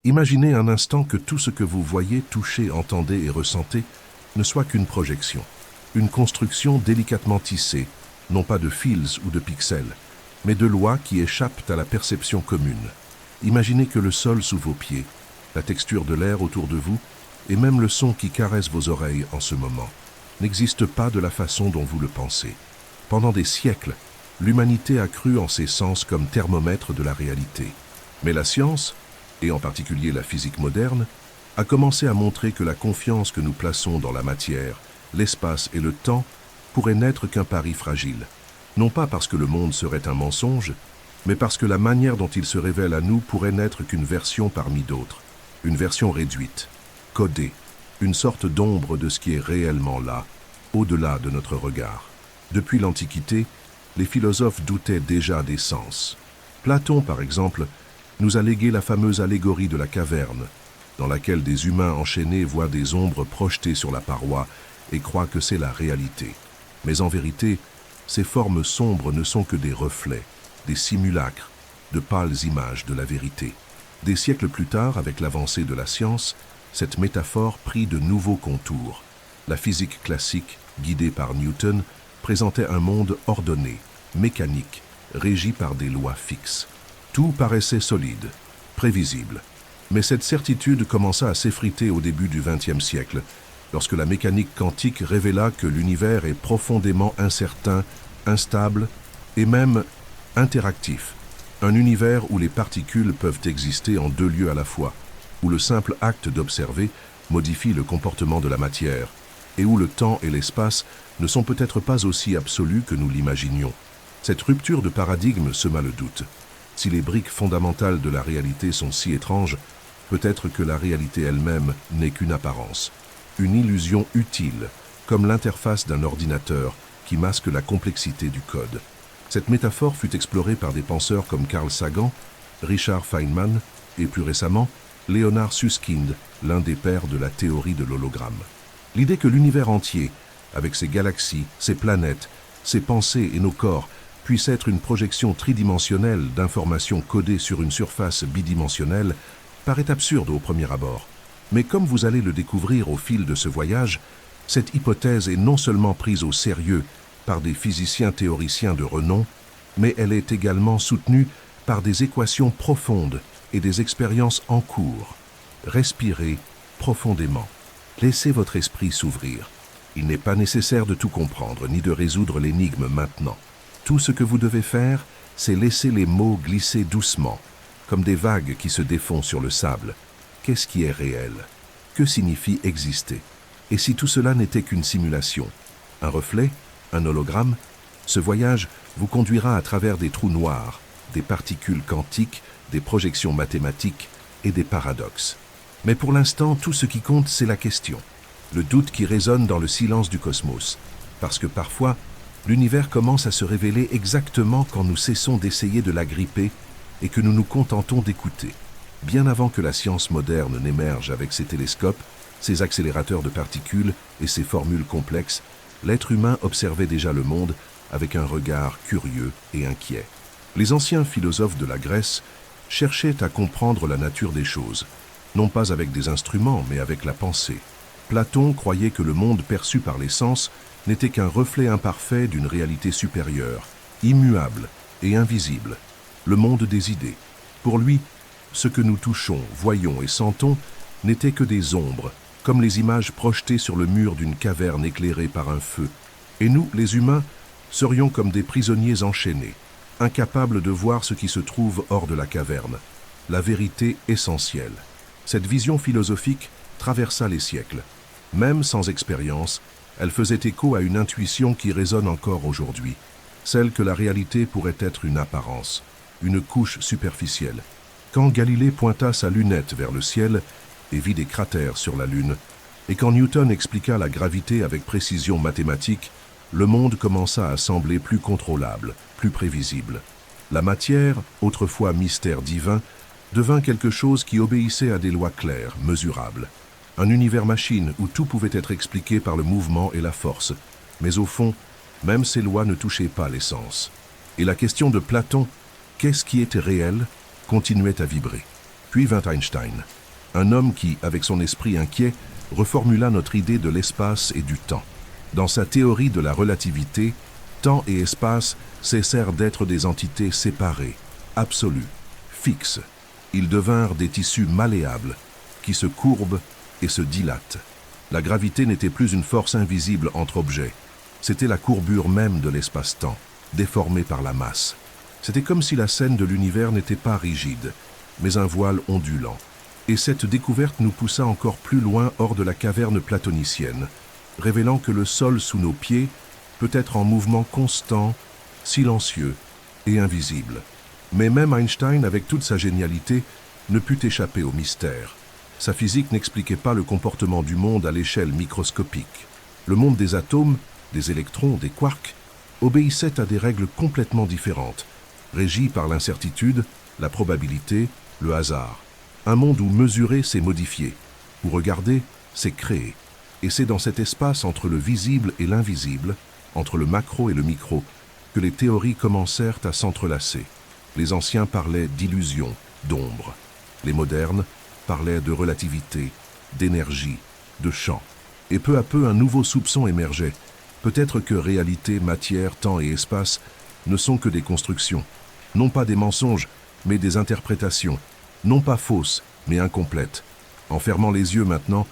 Imaginez un instant que tout ce que vous voyez, touchez, entendez et ressentez ne soit qu'une projection, une construction délicatement tissée, non pas de fils ou de pixels, mais de lois qui échappent à la perception commune. Imaginez que le sol sous vos pieds, la texture de l'air autour de vous, et même le son qui caresse vos oreilles en ce moment, n'existe pas de la façon dont vous le pensez. Pendant des siècles, l'humanité a cru en ses sens comme thermomètre de la réalité. Mais la science, et en particulier la physique moderne, a commencé à montrer que la confiance que nous plaçons dans la matière, l'espace et le temps pourrait n'être qu'un pari fragile. Non pas parce que le monde serait un mensonge, mais parce que la manière dont il se révèle à nous pourrait n'être qu'une version parmi d'autres, une version réduite, codée, une sorte d'ombre de ce qui est réellement là, au-delà de notre regard. Depuis l'Antiquité, les philosophes doutaient déjà des sens. Platon, par exemple, nous a légué la fameuse allégorie de la caverne, dans laquelle des humains enchaînés voient des ombres projetées sur la paroi et croient que c'est la réalité. Mais en vérité, ces formes sombres ne sont que des reflets, des simulacres, de pâles images de la vérité. Des siècles plus tard, avec l'avancée de la science, cette métaphore prit de nouveaux contours. La physique classique, guidée par Newton, présentait un monde ordonné, mécanique, régi par des lois fixes. Tout paraissait solide, prévisible. Mais cette certitude commença à s'effriter au début du XXe siècle, lorsque la mécanique quantique révéla que l'univers est profondément incertain, instable et même interactif. Un univers où les particules peuvent exister en deux lieux à la fois, où le simple acte d'observer modifie le comportement de la matière, et où le temps et l'espace ne sont peut-être pas aussi absolus que nous l'imaginions. Cette rupture de paradigme sema le doute. Si les briques fondamentales de la réalité sont si étranges, peut-être que la réalité elle-même n'est qu'une apparence, une illusion utile, comme l'interface d'un ordinateur qui masque la complexité du code. Cette métaphore fut explorée par des penseurs comme Carl Sagan, Richard Feynman et plus récemment, Leonard Susskind, l'un des pères de la théorie de l'hologramme. L'idée que l'univers entier, avec ses galaxies, ses planètes, ses pensées et nos corps, puisse être une projection tridimensionnelle d'informations codées sur une surface bidimensionnelle, paraît absurde au premier abord. Mais comme vous allez le découvrir au fil de ce voyage, cette hypothèse est non seulement prise au sérieux par des physiciens théoriciens de renom, mais elle est également soutenue par des équations profondes et des expériences en cours. Respirez profondément. Laissez votre esprit s'ouvrir. Il n'est pas nécessaire de tout comprendre ni de résoudre l'énigme maintenant. Tout ce que vous devez faire, c'est laisser les mots glisser doucement, comme des vagues qui se défont sur le sable. Qu'est-ce qui est réel? Que signifie exister? Et si tout cela n'était qu'une simulation? Un reflet? Un hologramme? Ce voyage vous conduira à travers des trous noirs, des particules quantiques, des projections mathématiques et des paradoxes. Mais pour l'instant, tout ce qui compte, c'est la question. Le doute qui résonne dans le silence du cosmos. Parce que parfois, l'univers commence à se révéler exactement quand nous cessons d'essayer de l'agripper et que nous nous contentons d'écouter. Bien avant que la science moderne n'émerge avec ses télescopes, ses accélérateurs de particules et ses formules complexes, l'être humain observait déjà le monde avec un regard curieux et inquiet. Les anciens philosophes de la Grèce cherchaient à comprendre la nature des choses, non pas avec des instruments, mais avec la pensée. Platon croyait que le monde perçu par les sens n'était qu'un reflet imparfait d'une réalité supérieure, immuable et invisible, le monde des idées. Pour lui, ce que nous touchons, voyons et sentons n'étaient que des ombres, comme les images projetées sur le mur d'une caverne éclairée par un feu. Et nous, les humains, serions comme des prisonniers enchaînés, incapables de voir ce qui se trouve hors de la caverne, la vérité essentielle. Cette vision philosophique traversa les siècles. Même sans expérience, elle faisait écho à une intuition qui résonne encore aujourd'hui, celle que la réalité pourrait être une apparence, une couche superficielle. Quand Galilée pointa sa lunette vers le ciel et vit des cratères sur la Lune, et quand Newton expliqua la gravité avec précision mathématique, le monde commença à sembler plus contrôlable, plus prévisible. La matière, autrefois mystère divin, devint quelque chose qui obéissait à des lois claires, mesurables. Un univers machine où tout pouvait être expliqué par le mouvement et la force. Mais au fond, même ces lois ne touchaient pas l'essence. Et la question de Platon, qu'est-ce qui était réel, continuait à vibrer. Puis vint Einstein, un homme qui, avec son esprit inquiet, reformula notre idée de l'espace et du temps. Dans sa théorie de la relativité, temps et espace cessèrent d'être des entités séparées, absolues, fixes. Ils devinrent des tissus malléables, qui se courbent et se dilatent. La gravité n'était plus une force invisible entre objets, c'était la courbure même de l'espace-temps, déformée par la masse. C'était comme si la scène de l'univers n'était pas rigide, mais un voile ondulant. Et cette découverte nous poussa encore plus loin hors de la caverne platonicienne, révélant que le sol sous nos pieds peut être en mouvement constant, silencieux et invisible. Mais même Einstein, avec toute sa génialité, ne put échapper au mystère. Sa physique n'expliquait pas le comportement du monde à l'échelle microscopique. Le monde des atomes, des électrons, des quarks, obéissait à des règles complètement différentes, régies par l'incertitude, la probabilité, le hasard. Un monde où mesurer, c'est modifier, où regarder, c'est créer. Et c'est dans cet espace entre le visible et l'invisible, entre le macro et le micro, que les théories commencèrent à s'entrelacer. Les anciens parlaient d'illusion, d'ombre. Les modernes parlaient de relativité, d'énergie, de champ. Et peu à peu, un nouveau soupçon émergeait. Peut-être que réalité, matière, temps et espace ne sont que des constructions. Non pas des mensonges, mais des interprétations. Non pas fausses, mais incomplètes. En fermant les yeux maintenant,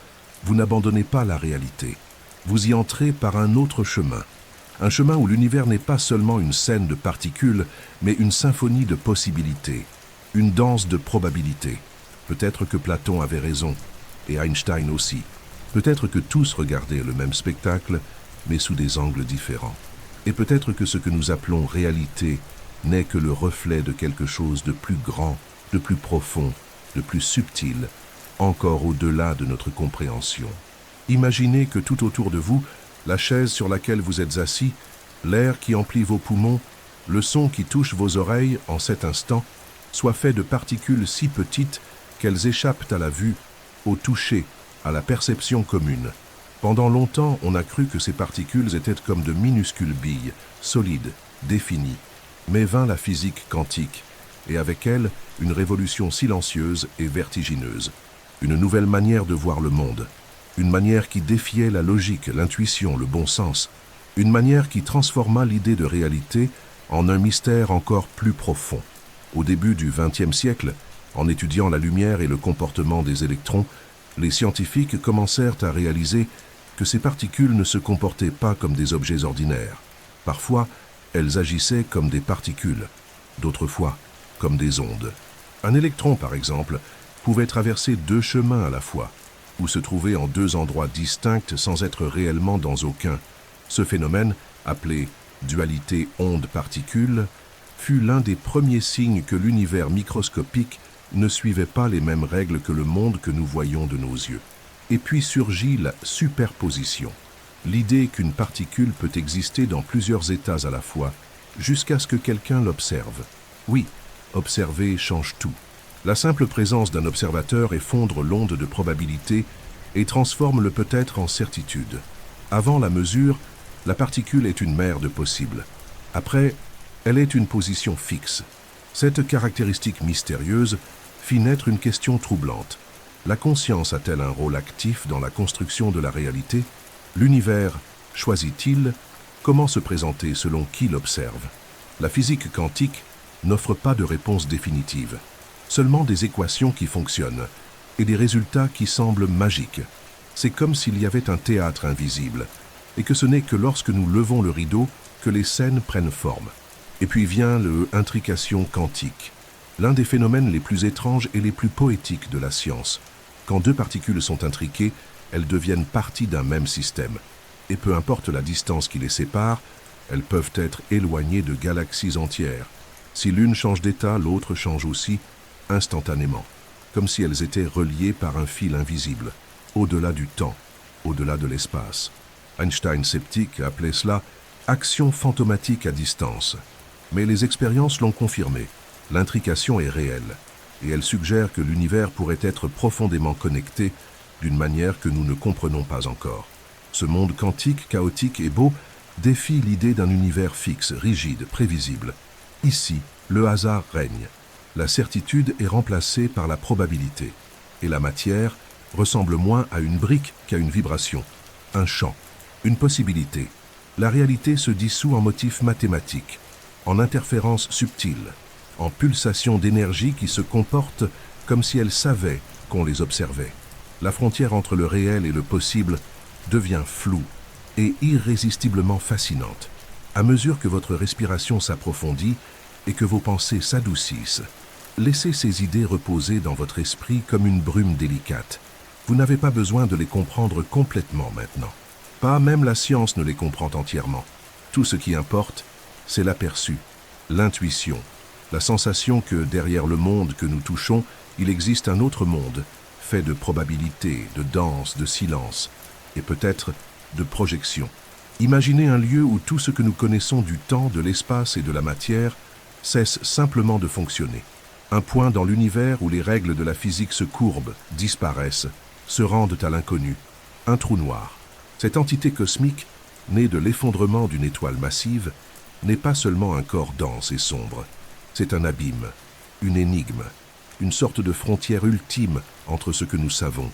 vous n'abandonnez pas la réalité. Vous y entrez par un autre chemin. Un chemin où l'univers n'est pas seulement une scène de particules, mais une symphonie de possibilités, une danse de probabilités. Peut-être que Platon avait raison, et Einstein aussi. Peut-être que tous regardaient le même spectacle, mais sous des angles différents. Et peut-être que ce que nous appelons réalité n'est que le reflet de quelque chose de plus grand, de plus profond, de plus subtil, encore au-delà de notre compréhension. Imaginez que tout autour de vous, la chaise sur laquelle vous êtes assis, l'air qui emplit vos poumons, le son qui touche vos oreilles en cet instant, soit fait de particules si petites qu'elles échappent à la vue, au toucher, à la perception commune. Pendant longtemps, on a cru que ces particules étaient comme de minuscules billes, solides, définies. Mais vint la physique quantique, et avec elle, une révolution silencieuse et vertigineuse. Une nouvelle manière de voir le monde. Une manière qui défiait la logique, l'intuition, le bon sens. Une manière qui transforma l'idée de réalité en un mystère encore plus profond. Au début du XXe siècle, en étudiant la lumière et le comportement des électrons, les scientifiques commencèrent à réaliser que ces particules ne se comportaient pas comme des objets ordinaires. Parfois, elles agissaient comme des particules, d'autres fois comme des ondes. Un électron, par exemple, pouvait traverser deux chemins à la fois, ou se trouver en deux endroits distincts sans être réellement dans aucun. Ce phénomène, appelé dualité onde-particule, fut l'un des premiers signes que l'univers microscopique ne suivait pas les mêmes règles que le monde que nous voyons de nos yeux. Et puis surgit la superposition, l'idée qu'une particule peut exister dans plusieurs états à la fois, jusqu'à ce que quelqu'un l'observe. Oui, observer change tout. La simple présence d'un observateur effondre l'onde de probabilité et transforme le peut-être en certitude. Avant la mesure, la particule est une mer de possibles. Après, elle est une position fixe. Cette caractéristique mystérieuse fit naître une question troublante. La conscience a-t-elle un rôle actif dans la construction de la réalité? L'univers choisit-il? Comment se présenter selon qui l'observe? La physique quantique n'offre pas de réponse définitive, seulement des équations qui fonctionnent et des résultats qui semblent magiques. C'est comme s'il y avait un théâtre invisible, et que ce n'est que lorsque nous levons le rideau que les scènes prennent forme. Et puis vient l'intrication quantique, l'un des phénomènes les plus étranges et les plus poétiques de la science. Quand deux particules sont intriquées, elles deviennent partie d'un même système. Et peu importe la distance qui les sépare, elles peuvent être éloignées de galaxies entières. Si l'une change d'état, l'autre change aussi, instantanément, comme si elles étaient reliées par un fil invisible, au-delà du temps, au-delà de l'espace. Einstein sceptique appelait cela « action fantomatique à distance ». Mais les expériences l'ont confirmé. L'intrication est réelle, et elle suggère que l'univers pourrait être profondément connecté d'une manière que nous ne comprenons pas encore. Ce monde quantique, chaotique et beau défie l'idée d'un univers fixe, rigide, prévisible. Ici, le hasard règne. La certitude est remplacée par la probabilité, et la matière ressemble moins à une brique qu'à une vibration, un champ, une possibilité. La réalité se dissout en motifs mathématiques, en interférences subtiles, en pulsations d'énergie qui se comportent comme si elles savaient qu'on les observait. La frontière entre le réel et le possible devient floue et irrésistiblement fascinante. À mesure que votre respiration s'approfondit et que vos pensées s'adoucissent, laissez ces idées reposer dans votre esprit comme une brume délicate. Vous n'avez pas besoin de les comprendre complètement maintenant. Pas même la science ne les comprend entièrement. Tout ce qui importe, c'est l'aperçu, l'intuition, la sensation que derrière le monde que nous touchons, il existe un autre monde, fait de probabilités, de danse, de silence, et peut-être de projection. Imaginez un lieu où tout ce que nous connaissons du temps, de l'espace et de la matière cesse simplement de fonctionner. Un point dans l'univers où les règles de la physique se courbent, disparaissent, se rendent à l'inconnu. Un trou noir. Cette entité cosmique, née de l'effondrement d'une étoile massive, n'est pas seulement un corps dense et sombre. C'est un abîme, une énigme, une sorte de frontière ultime entre ce que nous savons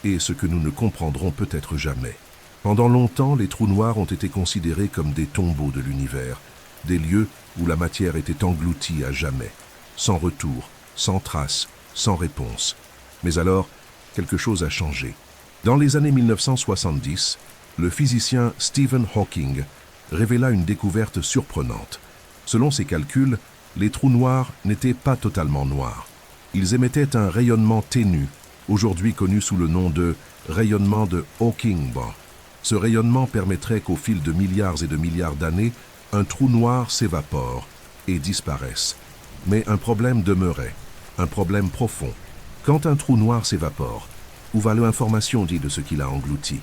et ce que nous ne comprendrons peut-être jamais. Pendant longtemps, les trous noirs ont été considérés comme des tombeaux de l'univers, des lieux où la matière était engloutie à jamais, sans retour, sans trace, sans réponse. Mais alors, quelque chose a changé. Dans les années 1970, le physicien Stephen Hawking révéla une découverte surprenante. Selon ses calculs, les trous noirs n'étaient pas totalement noirs. Ils émettaient un rayonnement ténu, aujourd'hui connu sous le nom de rayonnement de Hawking. Ce rayonnement permettrait qu'au fil de milliards et de milliards d'années, un trou noir s'évapore et disparaisse. Mais un problème demeurait, un problème profond. Quand un trou noir s'évapore, où va l'information dit de ce qu'il a englouti?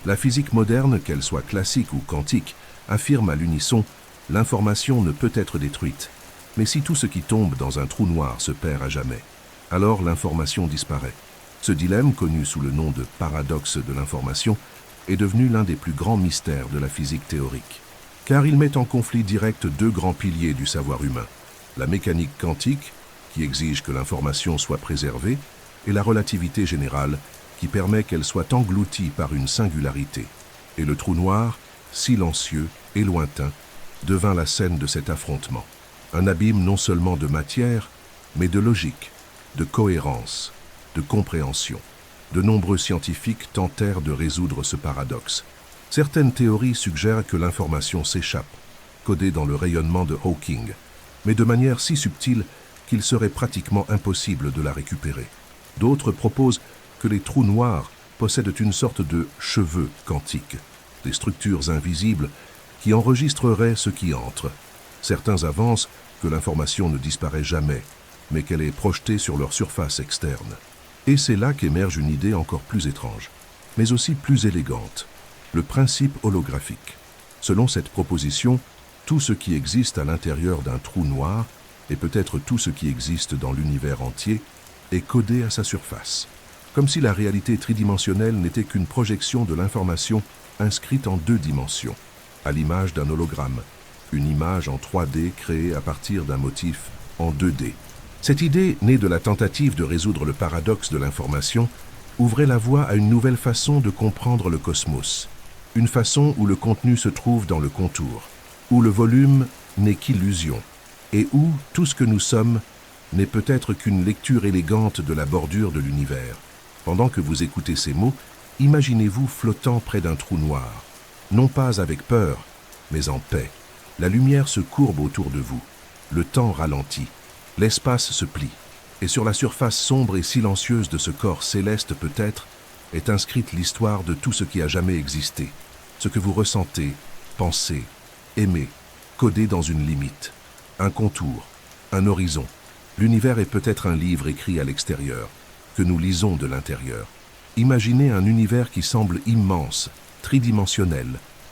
La physique moderne, qu'elle soit classique ou quantique, affirme à l'unisson « l'information ne peut être détruite ». Mais si tout ce qui tombe dans un trou noir se perd à jamais, alors l'information disparaît. Ce dilemme, connu sous le nom de paradoxe de l'information, est devenu l'un des plus grands mystères de la physique théorique. Car il met en conflit direct deux grands piliers du savoir humain. La mécanique quantique, qui exige que l'information soit préservée, et la relativité générale, qui permet qu'elle soit engloutie par une singularité. Et le trou noir, silencieux et lointain, devint la scène de cet affrontement. Un abîme non seulement de matière, mais de logique, de cohérence, de compréhension. De nombreux scientifiques tentèrent de résoudre ce paradoxe. Certaines théories suggèrent que l'information s'échappe, codée dans le rayonnement de Hawking, mais de manière si subtile qu'il serait pratiquement impossible de la récupérer. D'autres proposent que les trous noirs possèdent une sorte de cheveux quantiques, des structures invisibles qui enregistreraient ce qui entre. Certains avancent que l'information ne disparaît jamais, mais qu'elle est projetée sur leur surface externe. Et c'est là qu'émerge une idée encore plus étrange, mais aussi plus élégante, le principe holographique. Selon cette proposition, tout ce qui existe à l'intérieur d'un trou noir, et peut-être tout ce qui existe dans l'univers entier, est codé à sa surface, comme si la réalité tridimensionnelle n'était qu'une projection de l'information inscrite en deux dimensions, à l'image d'un hologramme, une image en 3D créée à partir d'un motif en 2D. Cette idée, née de la tentative de résoudre le paradoxe de l'information, ouvrait la voie à une nouvelle façon de comprendre le cosmos, une façon où le contenu se trouve dans le contour, où le volume n'est qu'illusion, et où tout ce que nous sommes n'est peut-être qu'une lecture élégante de la bordure de l'univers. Pendant que vous écoutez ces mots, imaginez-vous flottant près d'un trou noir, non pas avec peur, mais en paix. La lumière se courbe autour de vous, le temps ralentit. L'espace se plie, et sur la surface sombre et silencieuse de ce corps céleste peut-être, est inscrite l'histoire de tout ce qui a jamais existé, ce que vous ressentez, pensez, aimez, codé dans une limite, un contour, un horizon. L'univers est peut-être un livre écrit à l'extérieur, que nous lisons de l'intérieur. Imaginez un univers qui semble immense, tridimensionnel,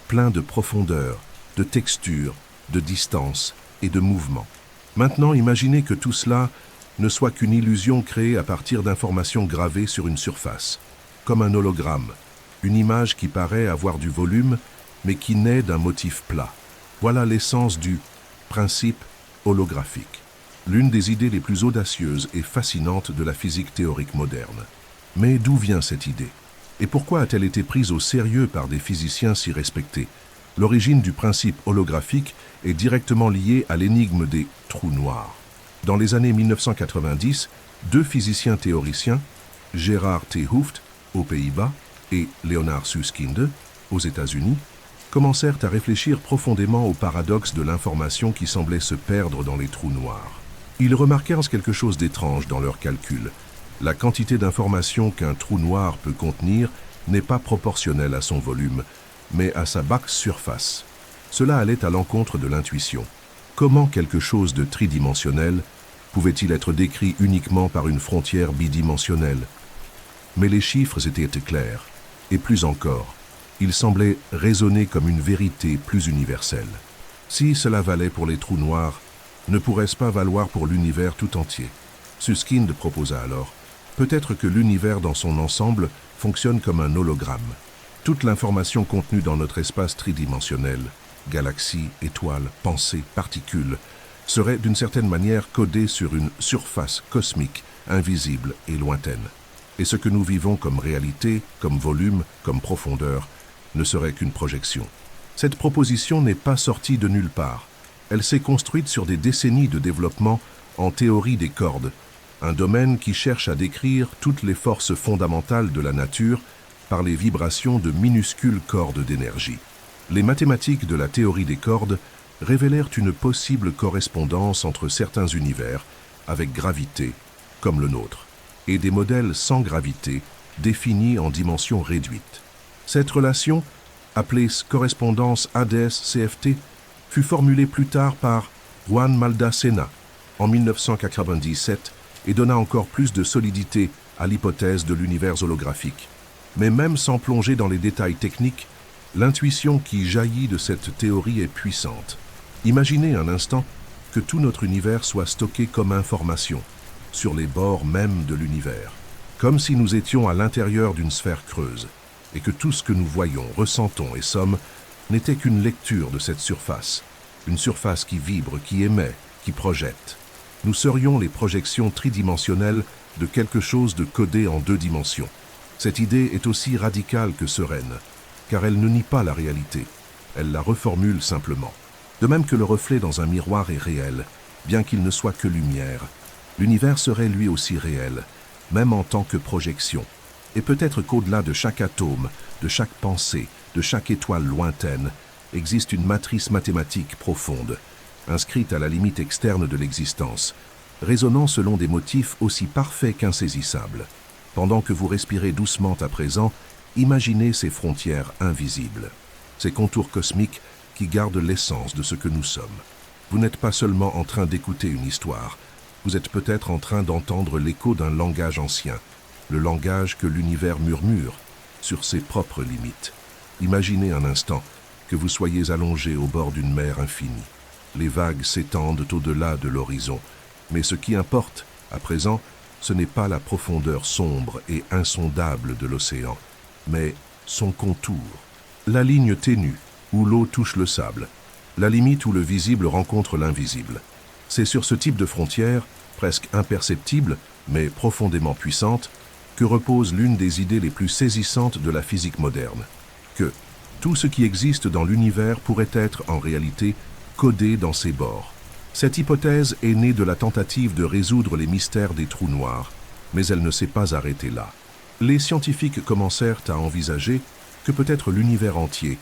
plein de profondeur, de texture, de distance et de mouvement. Maintenant, imaginez que tout cela ne soit qu'une illusion créée à partir d'informations gravées sur une surface, comme un hologramme, une image qui paraît avoir du volume, mais qui naît d'un motif plat. Voilà l'essence du principe holographique. l'une des idées les plus audacieuses et fascinantes de la physique théorique moderne. Mais d'où vient cette idée? Et pourquoi a-t-elle été prise au sérieux par des physiciens si respectés? L'origine du principe holographique est directement liée à l'énigme des trous noirs. Dans les années 1990, deux physiciens théoriciens, Gerard T. Hooft, aux Pays-Bas, et Leonard Susskind, aux États-Unis, commencèrent à réfléchir profondément au paradoxe de l'information qui semblait se perdre dans les trous noirs. Ils remarquèrent quelque chose d'étrange dans leurs calculs. La quantité d'informations qu'un trou noir peut contenir n'est pas proportionnelle à son volume, mais à sa basse surface. Cela allait à l'encontre de l'intuition. Comment quelque chose de tridimensionnel pouvait-il être décrit uniquement par une frontière bidimensionnelle? Mais les chiffres étaient clairs, et plus encore, ils semblaient résonner comme une vérité plus universelle. Si cela valait pour les trous noirs, ne pourrait-ce pas valoir pour l'univers tout entier? Susskind proposa alors, peut-être que l'univers dans son ensemble fonctionne comme un hologramme. Toute l'information contenue dans notre espace tridimensionnel, galaxies, étoiles, pensées, particules, serait d'une certaine manière codée sur une surface cosmique, invisible et lointaine. Et ce que nous vivons comme réalité, comme volume, comme profondeur, ne serait qu'une projection. Cette proposition n'est pas sortie de nulle part. Elle s'est construite sur des décennies de développement en théorie des cordes, un domaine qui cherche à décrire toutes les forces fondamentales de la nature par les vibrations de minuscules cordes d'énergie. Les mathématiques de la théorie des cordes révélèrent une possible correspondance entre certains univers avec gravité, comme le nôtre, et des modèles sans gravité définis en dimensions réduites. Cette relation, appelée correspondance ADS-CFT, fut formulée plus tard par Juan Maldacena en 1997 et donna encore plus de solidité à l'hypothèse de l'univers holographique. Mais même sans plonger dans les détails techniques, l'intuition qui jaillit de cette théorie est puissante. Imaginez un instant que tout notre univers soit stocké comme information, sur les bords même de l'univers, comme si nous étions à l'intérieur d'une sphère creuse, et que tout ce que nous voyons, ressentons et sommes n'était qu'une lecture de cette surface, une surface qui vibre, qui émet, qui projette. Nous serions les projections tridimensionnelles de quelque chose de codé en deux dimensions. Cette idée est aussi radicale que sereine, car elle ne nie pas la réalité, elle la reformule simplement. De même que le reflet dans un miroir est réel, bien qu'il ne soit que lumière, l'univers serait lui aussi réel, même en tant que projection. Et peut-être qu'au-delà de chaque atome, de chaque pensée, de chaque étoile lointaine, existe une matrice mathématique profonde, inscrite à la limite externe de l'existence, résonnant selon des motifs aussi parfaits qu'insaisissables. Pendant que vous respirez doucement à présent, imaginez ces frontières invisibles, ces contours cosmiques qui gardent l'essence de ce que nous sommes. Vous n'êtes pas seulement en train d'écouter une histoire, vous êtes peut-être en train d'entendre l'écho d'un langage ancien, le langage que l'univers murmure sur ses propres limites. Imaginez un instant que vous soyez allongé au bord d'une mer infinie. Les vagues s'étendent au-delà de l'horizon, mais ce qui importe, à présent, ce n'est pas la profondeur sombre et insondable de l'océan, mais son contour, la ligne ténue où l'eau touche le sable, la limite où le visible rencontre l'invisible. C'est sur ce type de frontière, presque imperceptible, mais profondément puissante, que repose l'une des idées les plus saisissantes de la physique moderne, que tout ce qui existe dans l'univers pourrait être en réalité codé dans ses bords. Cette hypothèse est née de la tentative de résoudre les mystères des trous noirs, mais elle ne s'est pas arrêtée là. Les scientifiques commencèrent à envisager que peut-être l'univers entier,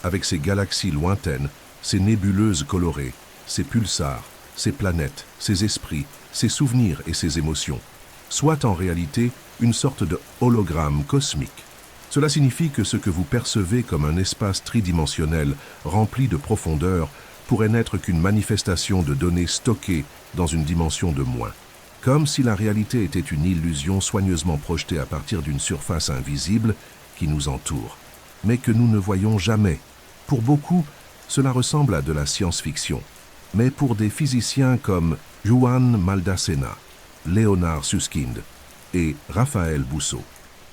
avec ses galaxies lointaines, ses nébuleuses colorées, ses pulsars, ses planètes, ses esprits, ses souvenirs et ses émotions, soit en réalité une sorte de hologramme cosmique. Cela signifie que ce que vous percevez comme un espace tridimensionnel rempli de profondeur pourrait n'être qu'une manifestation de données stockées dans une dimension de moins. Comme si la réalité était une illusion soigneusement projetée à partir d'une surface invisible qui nous entoure, mais que nous ne voyons jamais. Pour beaucoup, cela ressemble à de la science-fiction. Mais pour des physiciens comme Juan Maldacena, Leonard Susskind et Raphaël Bousso,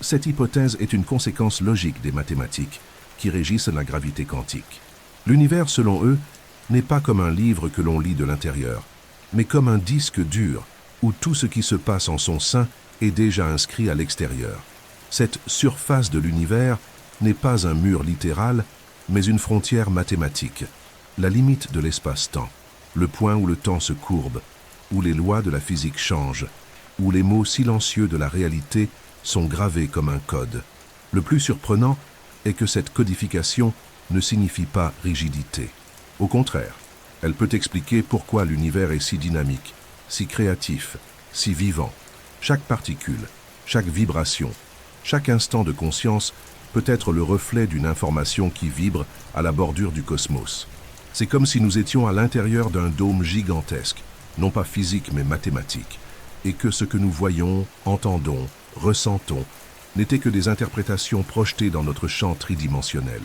cette hypothèse est une conséquence logique des mathématiques qui régissent la gravité quantique. L'univers, selon eux, n'est pas comme un livre que l'on lit de l'intérieur, mais comme un disque dur, où tout ce qui se passe en son sein est déjà inscrit à l'extérieur. Cette surface de l'univers n'est pas un mur littéral, mais une frontière mathématique, la limite de l'espace-temps, le point où le temps se courbe, où les lois de la physique changent, où les mots silencieux de la réalité sont gravés comme un code. Le plus surprenant est que cette codification ne signifie pas rigidité. Au contraire, elle peut expliquer pourquoi l'univers est si dynamique, si créatif, si vivant. Chaque particule, chaque vibration, chaque instant de conscience peut être le reflet d'une information qui vibre à la bordure du cosmos. C'est comme si nous étions à l'intérieur d'un dôme gigantesque, non pas physique mais mathématique, et que ce que nous voyons, entendons, ressentons, n'étaient que des interprétations projetées dans notre champ tridimensionnel.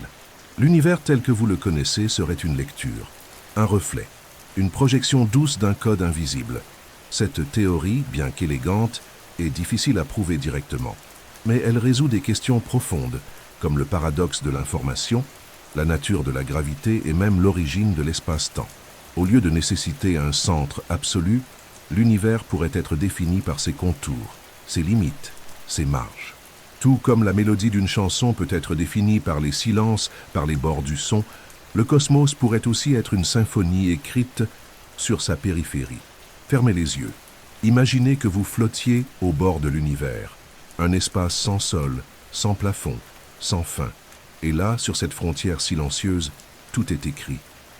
L'univers tel que vous le connaissez serait une lecture, un reflet, une projection douce d'un code invisible. Cette théorie, bien qu'élégante, est difficile à prouver directement, mais elle résout des questions profondes, comme le paradoxe de l'information, la nature de la gravité et même l'origine de l'espace-temps. Au lieu de nécessiter un centre absolu, l'univers pourrait être défini par ses contours, ses limites, ses marges. Tout comme la mélodie d'une chanson peut être définie par les silences, par les bords du son, le cosmos pourrait aussi être une symphonie écrite sur sa périphérie. Fermez les yeux. Imaginez que vous flottiez au bord de l'univers, un espace sans sol, sans plafond, sans fin. Et là, sur cette frontière silencieuse, tout est écrit.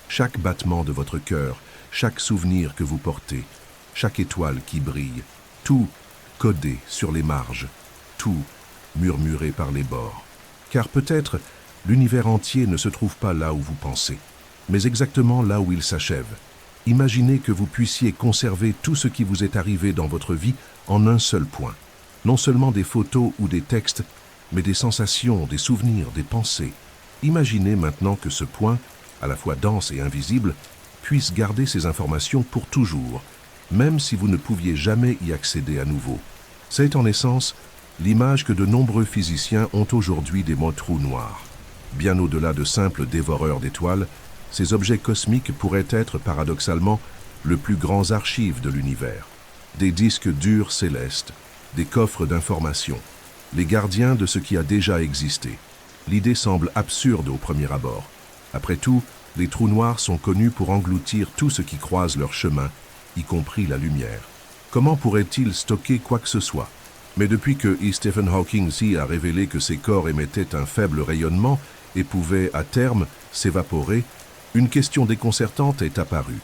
Chaque battement de votre cœur, chaque souvenir que vous portez, chaque étoile qui brille, tout codé sur les marges, tout murmuré par les bords. Car peut-être l'univers entier ne se trouve pas là où vous pensez, mais exactement là où il s'achève. Imaginez que vous puissiez conserver tout ce qui vous est arrivé dans votre vie en un seul point. Non seulement des photos ou des textes, mais des sensations, des souvenirs, des pensées. Imaginez maintenant que ce point, à la fois dense et invisible, puisse garder ces informations pour toujours, même si vous ne pouviez jamais y accéder à nouveau. C'est en essence l'image que de nombreux physiciens ont aujourd'hui des trous noirs. Bien au-delà de simples dévoreurs d'étoiles, ces objets cosmiques pourraient être paradoxalement le plus grands archives de l'univers. Des disques durs célestes, des coffres d'informations, les gardiens de ce qui a déjà existé. L'idée semble absurde au premier abord. Après tout, les trous noirs sont connus pour engloutir tout ce qui croise leur chemin, y compris la lumière. Comment pourraient-ils stocker quoi que ce soit? Mais depuis que Stephen Hawking a révélé que ces corps émettaient un faible rayonnement et pouvaient, à terme, s'évaporer, une question déconcertante est apparue.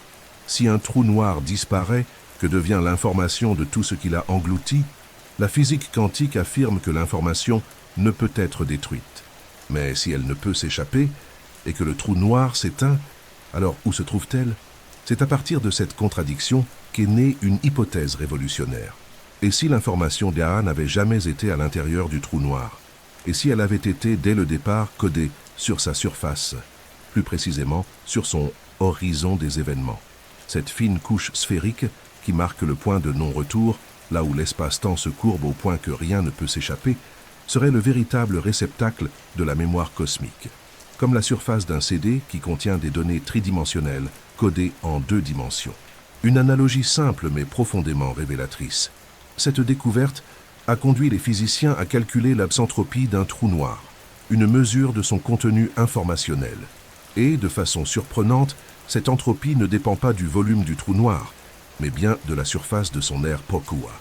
Si un trou noir disparaît, que devient l'information de tout ce qu'il a englouti? La physique quantique affirme que l'information ne peut être détruite. Mais si elle ne peut s'échapper, et que le trou noir s'éteint, alors où se trouve-t-elle? C'est à partir de cette contradiction qu'est née une hypothèse révolutionnaire. Et si l'information d'Aa n'avait jamais été à l'intérieur du trou noir? Et si elle avait été, dès le départ, codée sur sa surface, plus précisément sur son horizon des événements? Cette fine couche sphérique qui marque le point de non-retour, là où l'espace-temps se courbe au point que rien ne peut s'échapper, serait le véritable réceptacle de la mémoire cosmique. Comme la surface d'un CD qui contient des données tridimensionnelles codées en 2 dimensions. Une analogie simple mais profondément révélatrice. Cette découverte a conduit les physiciens à calculer l'absentropie d'un trou noir, une mesure de son contenu informationnel. Et, de façon surprenante, cette entropie ne dépend pas du volume du trou noir, mais bien de la surface de son aire Pokua.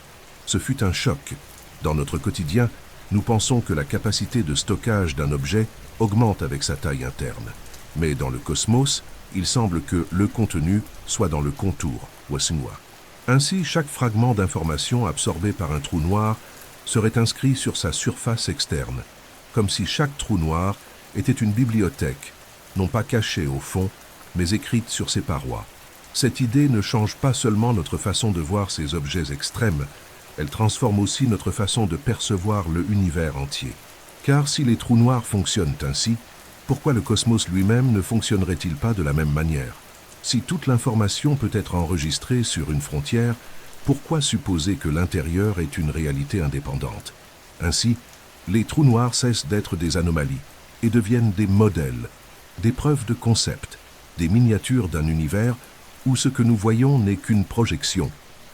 Ce fut un choc. Dans notre quotidien, nous pensons que la capacité de stockage d'un objet augmente avec sa taille interne. Mais dans le cosmos, il semble que le contenu soit dans le contour, Wasingwa. Ainsi, chaque fragment d'information absorbé par un trou noir serait inscrit sur sa surface externe, comme si chaque trou noir était une bibliothèque, non pas cachée au fond, mais écrite sur ses parois. Cette idée ne change pas seulement notre façon de voir ces objets extrêmes, elle transforme aussi notre façon de percevoir l'univers entier. Car si les trous noirs fonctionnent ainsi, pourquoi le cosmos lui-même ne fonctionnerait-il pas de la même manière? Si toute l'information peut être enregistrée sur une frontière, pourquoi supposer que l'intérieur est une réalité indépendante? Ainsi, les trous noirs cessent d'être des anomalies et deviennent des modèles, des preuves de concept, des miniatures d'un univers où ce que nous voyons n'est qu'une projection,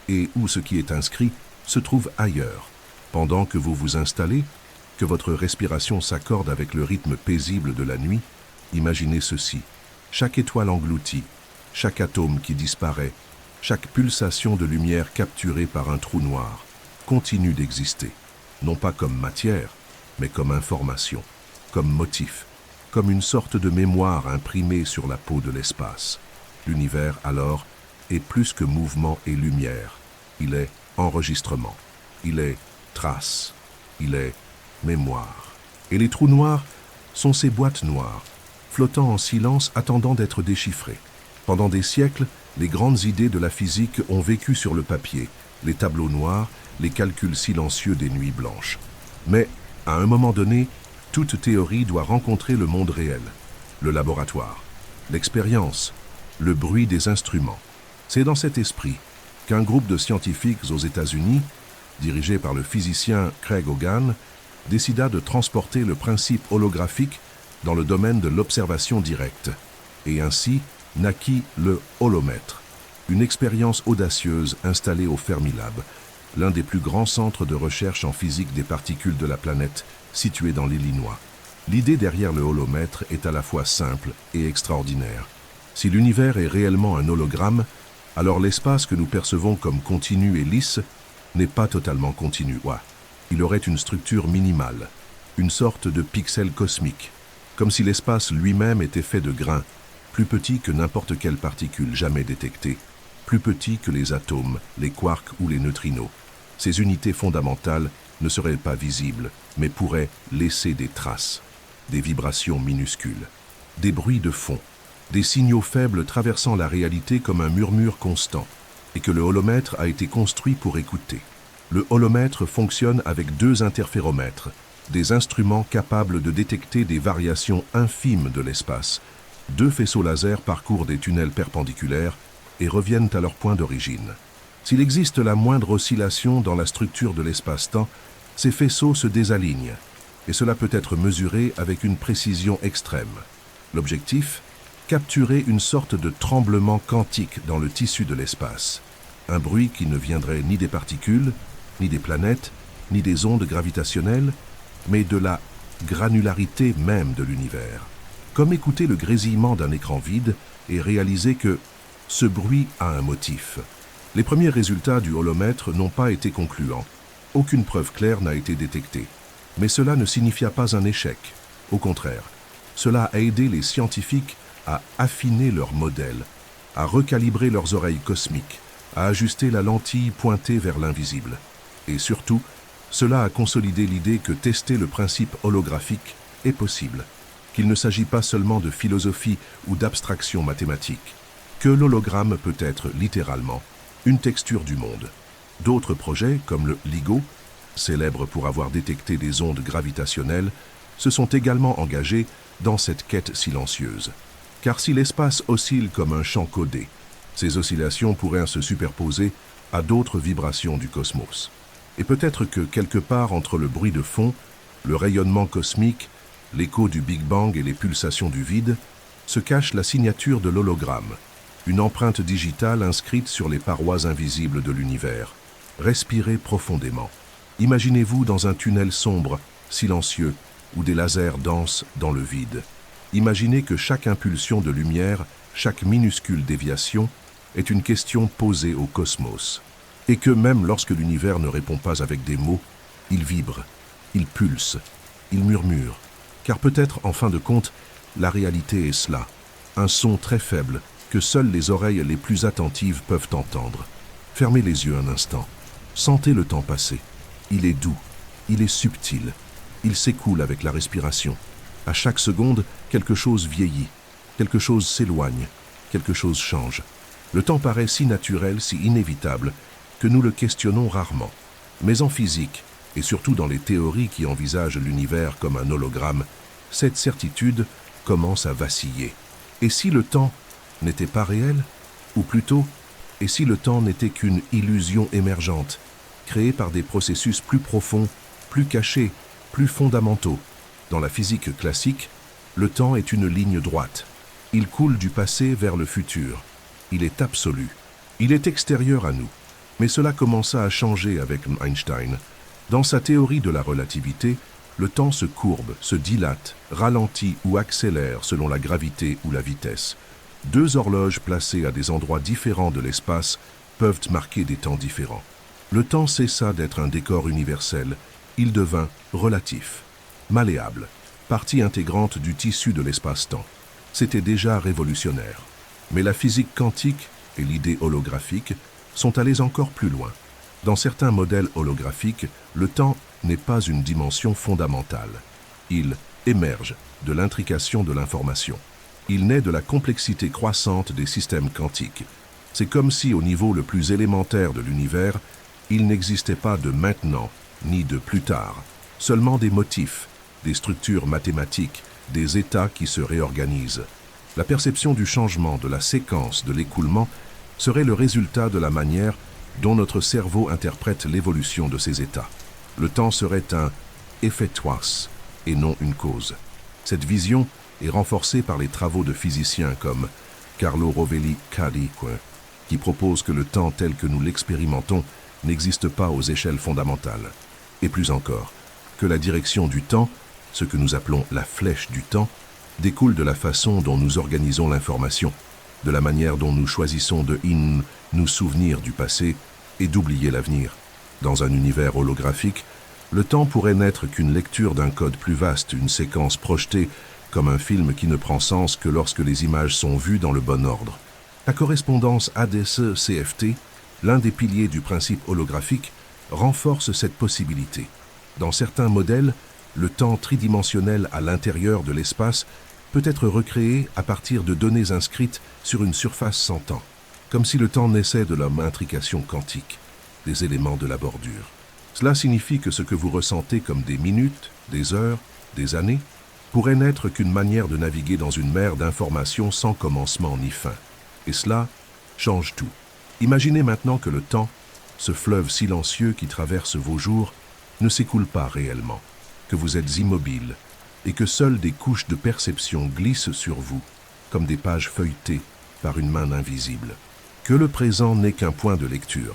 et où ce qui est inscrit se trouve ailleurs. Pendant que vous vous installez, que votre respiration s'accorde avec le rythme paisible de la nuit, imaginez ceci. Chaque étoile engloutie, chaque atome qui disparaît, chaque pulsation de lumière capturée par un trou noir, continue d'exister, non pas comme matière, mais comme information, comme motif, comme une sorte de mémoire imprimée sur la peau de l'espace. L'univers, alors, est plus que mouvement et lumière. Il est enregistrement, il est trace, il est mémoire. Et les trous noirs sont ces boîtes noires, flottant en silence, attendant d'être déchiffrées. Pendant des siècles, les grandes idées de la physique ont vécu sur le papier, les tableaux noirs, les calculs silencieux des nuits blanches. Mais, à un moment donné, toute théorie doit rencontrer le monde réel, le laboratoire, l'expérience, le bruit des instruments. C'est dans cet esprit qu'un groupe de scientifiques aux États-Unis, dirigé par le physicien Craig Hogan, décida de transporter le principe holographique dans le domaine de l'observation directe. Et ainsi naquit le holomètre, une expérience audacieuse installée au Fermilab, l'un des plus grands centres de recherche en physique des particules de la planète, situé dans l'Illinois. L'idée derrière le holomètre est à la fois simple et extraordinaire. Si l'univers est réellement un hologramme, alors l'espace que nous percevons comme continu et lisse n'est pas totalement continu. Il aurait une structure minimale, une sorte de pixel cosmique, comme si l'espace lui-même était fait de grains, plus petits que n'importe quelle particule jamais détectée, plus petits que les atomes, les quarks ou les neutrinos. Ces unités fondamentales ne seraient pas visibles, mais pourraient laisser des traces, des vibrations minuscules, des bruits de fond, des signaux faibles traversant la réalité comme un murmure constant, et que le holomètre a été construit pour écouter. Le holomètre fonctionne avec 2 interféromètres, des instruments capables de détecter des variations infimes de l'espace. 2 faisceaux laser parcourent des tunnels perpendiculaires et reviennent à leur point d'origine. S'il existe la moindre oscillation dans la structure de l'espace-temps, ces faisceaux se désalignent, et cela peut être mesuré avec une précision extrême. L'objectif ? Capturer une sorte de tremblement quantique dans le tissu de l'espace. Un bruit qui ne viendrait ni des particules, ni des planètes, ni des ondes gravitationnelles, mais de la granularité même de l'univers. Comme écouter le grésillement d'un écran vide et réaliser que ce bruit a un motif. Les premiers résultats du holomètre n'ont pas été concluants. Aucune preuve claire n'a été détectée. Mais cela ne signifia pas un échec. Au contraire, cela a aidé les scientifiques à affiner leur modèle, à recalibrer leurs oreilles cosmiques, à ajuster la lentille pointée vers l'invisible. Et surtout, cela a consolidé l'idée que tester le principe holographique est possible, qu'il ne s'agit pas seulement de philosophie ou d'abstraction mathématique, que l'hologramme peut être littéralement une texture du monde. D'autres projets, comme le LIGO, célèbre pour avoir détecté des ondes gravitationnelles, se sont également engagés dans cette quête silencieuse. Car si l'espace oscille comme un chant codé, ces oscillations pourraient se superposer à d'autres vibrations du cosmos. Et peut-être que quelque part entre le bruit de fond, le rayonnement cosmique, l'écho du Big Bang et les pulsations du vide, se cache la signature de l'hologramme, une empreinte digitale inscrite sur les parois invisibles de l'univers. Respirez profondément. Imaginez-vous dans un tunnel sombre, silencieux, où des lasers dansent dans le vide. Imaginez que chaque impulsion de lumière, chaque minuscule déviation, est une question posée au cosmos. Et que même lorsque l'univers ne répond pas avec des mots, il vibre, il pulse, il murmure. Car peut-être, en fin de compte, la réalité est cela, un son très faible que seules les oreilles les plus attentives peuvent entendre. Fermez les yeux un instant. Sentez le temps passer. Il est doux, il est subtil, il s'écoule avec la respiration. À chaque seconde, quelque chose vieillit, quelque chose s'éloigne, quelque chose change. Le temps paraît si naturel, si inévitable, que nous le questionnons rarement. Mais en physique, et surtout dans les théories qui envisagent l'univers comme un hologramme, cette certitude commence à vaciller. Et si le temps n'était pas réel? Ou plutôt, et si le temps n'était qu'une illusion émergente, créée par des processus plus profonds, plus cachés, plus fondamentaux? Dans la physique classique, le temps est une ligne droite. Il coule du passé vers le futur. Il est absolu. Il est extérieur à nous. Mais cela commença à changer avec Einstein. Dans sa théorie de la relativité, le temps se courbe, se dilate, ralentit ou accélère selon la gravité ou la vitesse. Deux horloges placées à des endroits différents de l'espace peuvent marquer des temps différents. Le temps cessa d'être un décor universel, il devint relatif, malléable, partie intégrante du tissu de l'espace-temps. C'était déjà révolutionnaire. Mais la physique quantique et l'idée holographique sont allées encore plus loin. Dans certains modèles holographiques, le temps n'est pas une dimension fondamentale. Il émerge de l'intrication de l'information. Il naît de la complexité croissante des systèmes quantiques. C'est comme si, au niveau le plus élémentaire de l'univers, il n'existait pas de maintenant ni de plus tard, seulement des motifs, des structures mathématiques, des états qui se réorganisent. La perception du changement, de la séquence, de l'écoulement, serait le résultat de la manière dont notre cerveau interprète l'évolution de ces états. Le temps serait un effet toise et non une cause. Cette vision est renforcée par les travaux de physiciens comme Carlo Rovelli Carico, qui propose que le temps tel que nous l'expérimentons n'existe pas aux échelles fondamentales. Et plus encore, que la direction du temps, ce que nous appelons la flèche du temps, découle de la façon dont nous organisons l'information, de la manière dont nous choisissons de nous souvenir du passé et d'oublier l'avenir. Dans un univers holographique, le temps pourrait n'être qu'une lecture d'un code plus vaste, une séquence projetée comme un film qui ne prend sens que lorsque les images sont vues dans le bon ordre. La correspondance ADC-CFT, l'un des piliers du principe holographique, renforce cette possibilité. Dans certains modèles, le temps tridimensionnel à l'intérieur de l'espace peut être recréé à partir de données inscrites sur une surface sans temps, comme si le temps naissait de l'intrication quantique, des éléments de la bordure. Cela signifie que ce que vous ressentez comme des minutes, des heures, des années, pourrait n'être qu'une manière de naviguer dans une mer d'informations sans commencement ni fin. Et cela change tout. Imaginez maintenant que le temps, ce fleuve silencieux qui traverse vos jours, ne s'écoule pas réellement, que vous êtes immobile et que seules des couches de perception glissent sur vous, comme des pages feuilletées par une main invisible. Que le présent n'est qu'un point de lecture,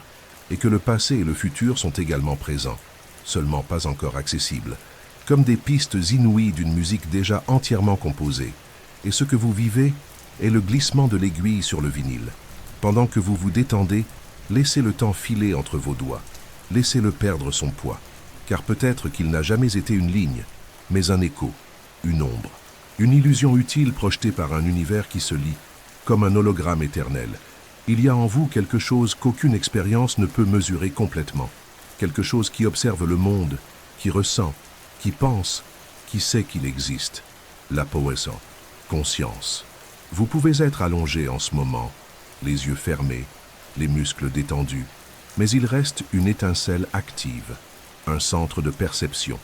et que le passé et le futur sont également présents, seulement pas encore accessibles, comme des pistes inouïes d'une musique déjà entièrement composée. Et ce que vous vivez est le glissement de l'aiguille sur le vinyle. Pendant que vous vous détendez, laissez le temps filer entre vos doigts, laissez-le perdre son poids, car peut-être qu'il n'a jamais été une ligne, mais un écho, une ombre, une illusion utile projetée par un univers qui se lit, comme un hologramme éternel. Il y a en vous quelque chose qu'aucune expérience ne peut mesurer complètement, quelque chose qui observe le monde, qui ressent, qui pense, qui sait qu'il existe. La poésie, conscience. Vous pouvez être allongé en ce moment, les yeux fermés, les muscles détendus, mais il reste une étincelle active, un centre de perception,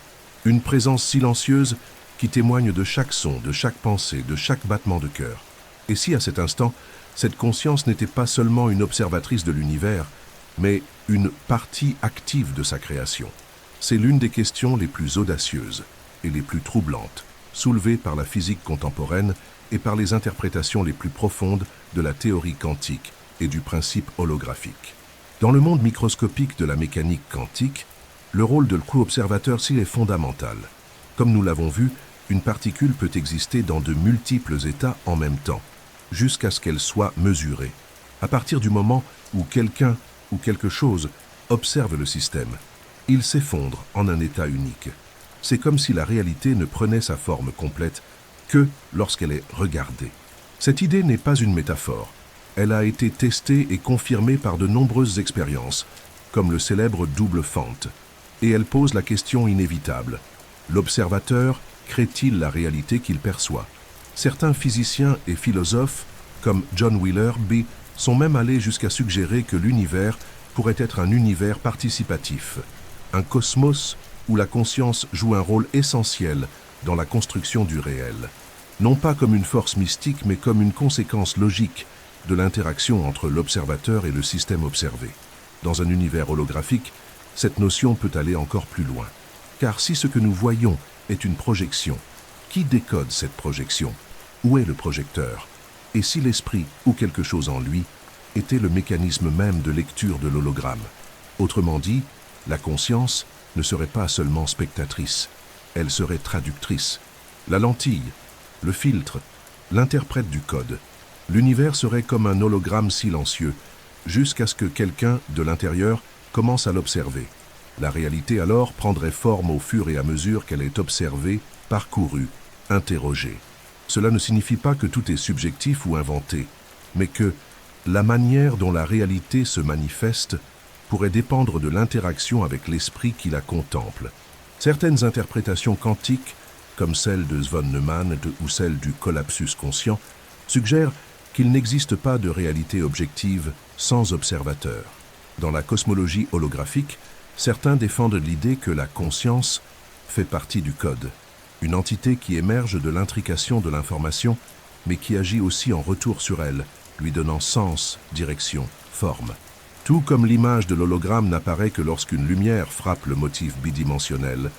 une présence silencieuse qui témoigne de chaque son, de chaque pensée, de chaque battement de cœur. Et si à cet instant, cette conscience n'était pas seulement une observatrice de l'univers, mais une partie active de sa création? C'est l'une des questions les plus audacieuses et les plus troublantes, soulevées par la physique contemporaine et par les interprétations les plus profondes de la théorie quantique et du principe holographique. Dans le monde microscopique de la mécanique quantique, le rôle de co-observateur s'y est fondamental. Comme nous l'avons vu, une particule peut exister dans de multiples états en même temps, jusqu'à ce qu'elle soit mesurée. À partir du moment où quelqu'un ou quelque chose observe le système, il s'effondre en un état unique. C'est comme si la réalité ne prenait sa forme complète que lorsqu'elle est regardée. Cette idée n'est pas une métaphore. Elle a été testée et confirmée par de nombreuses expériences, comme le célèbre double fente. Et elle pose la question inévitable. L'observateur crée-t-il la réalité qu'il perçoit? Certains physiciens et philosophes, comme John Wheeler B., sont même allés jusqu'à suggérer que l'univers pourrait être un univers participatif, un cosmos où la conscience joue un rôle essentiel dans la construction du réel, non pas comme une force mystique, mais comme une conséquence logique de l'interaction entre l'observateur et le système observé. Dans un univers holographique, cette notion peut aller encore plus loin. Car si ce que nous voyons est une projection, qui décode cette projection? Où est le projecteur? Et si l'esprit ou quelque chose en lui était le mécanisme même de lecture de l'hologramme. Autrement dit, la conscience ne serait pas seulement spectatrice, elle serait traductrice. La lentille, le filtre, l'interprète du code. L'univers serait comme un hologramme silencieux, jusqu'à ce que quelqu'un, de l'intérieur, commence à l'observer. La réalité alors prendrait forme au fur et à mesure qu'elle est observée, parcourue, interrogée. Cela ne signifie pas que tout est subjectif ou inventé, mais que la manière dont la réalité se manifeste pourrait dépendre de l'interaction avec l'esprit qui la contemple. Certaines interprétations quantiques, comme celle de von Neumann ou celle du collapsus conscient, suggèrent qu'il n'existe pas de réalité objective sans observateur. Dans la cosmologie holographique, certains défendent l'idée que la conscience fait partie du code, une entité qui émerge de l'intrication de l'information, mais qui agit aussi en retour sur elle, lui donnant sens, direction, forme. Tout comme l'image de l'hologramme n'apparaît que lorsqu'une lumière frappe le motif bidimensionnel,